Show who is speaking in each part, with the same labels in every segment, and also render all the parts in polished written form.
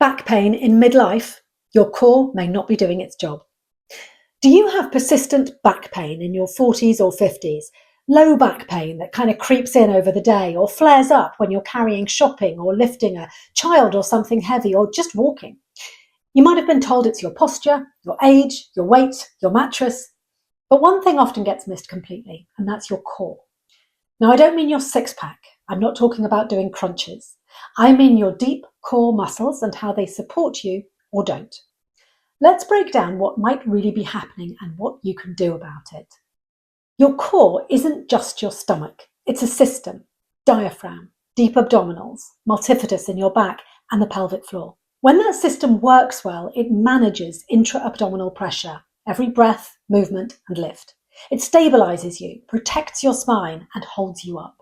Speaker 1: Back pain in midlife, your core may not be doing its job. Do you have persistent back pain in your 40s or 50s? Low back pain that kind of creeps in over the day or flares up when you're carrying shopping or lifting a child or something heavy or just walking? You might have been told it's your posture, your age, your weight, your mattress. But one thing often gets missed completely, and that's your core. Now, I don't mean your six-pack. I'm not talking about doing crunches. I mean your deep core muscles and how they support you or don't. Let's break down what might really be happening and what you can do about it. Your core isn't just your stomach. It's a system: diaphragm, deep abdominals, multifidus in your back, and the pelvic floor. When that system works well, it manages intra-abdominal pressure, every breath, movement, and lift. It stabilizes you, protects your spine, and holds you up.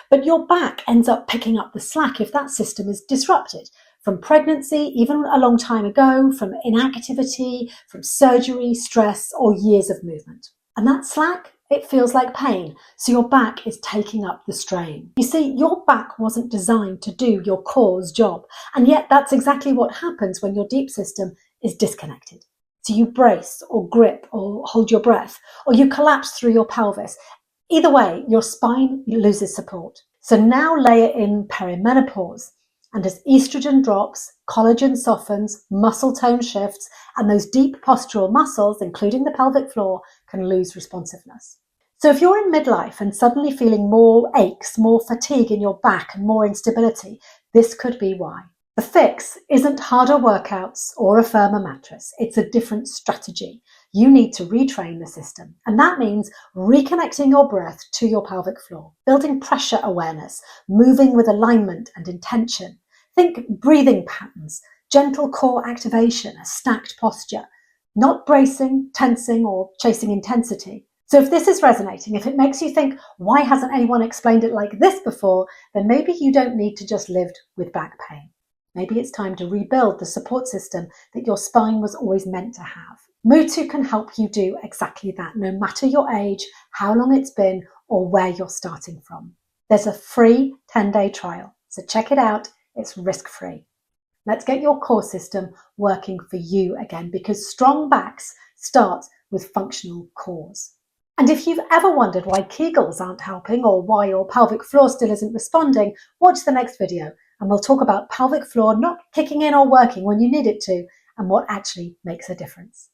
Speaker 1: But your back ends up picking up the slack if that system is disrupted, from pregnancy, even a long time ago, from inactivity, from surgery, stress, or years of movement. And that slack, it feels like pain, so your back is taking up the strain. You see, your back wasn't designed to do your core's job, and yet that's exactly what happens when your deep system is disconnected. So you brace or grip or hold your breath, or you collapse through your pelvis. Either way, your spine loses support. So now layer in perimenopause. And as estrogen drops, collagen softens, muscle tone shifts, and those deep postural muscles, including the pelvic floor, can lose responsiveness. So if you're in midlife and suddenly feeling more aches, more fatigue in your back and more instability, this could be why. The fix isn't harder workouts or a firmer mattress. It's a different strategy. You need to retrain the system. And that means reconnecting your breath to your pelvic floor, building pressure awareness, moving with alignment and intention. Think breathing patterns, gentle core activation, a stacked posture, not bracing, tensing, or chasing intensity. So if this is resonating, if it makes you think, why hasn't anyone explained it like this before, then maybe you don't need to just live with back pain. Maybe it's time to rebuild the support system that your spine was always meant to have. MUTU can help you do exactly that, no matter your age, how long it's been, or where you're starting from. There's a free 10-day trial, so check it out. It's risk-free. Let's get your core system working for you again, because strong backs start with functional cores. And if you've ever wondered why Kegels aren't helping or why your pelvic floor still isn't responding, watch the next video and we'll talk about pelvic floor not kicking in or working when you need it to and what actually makes a difference.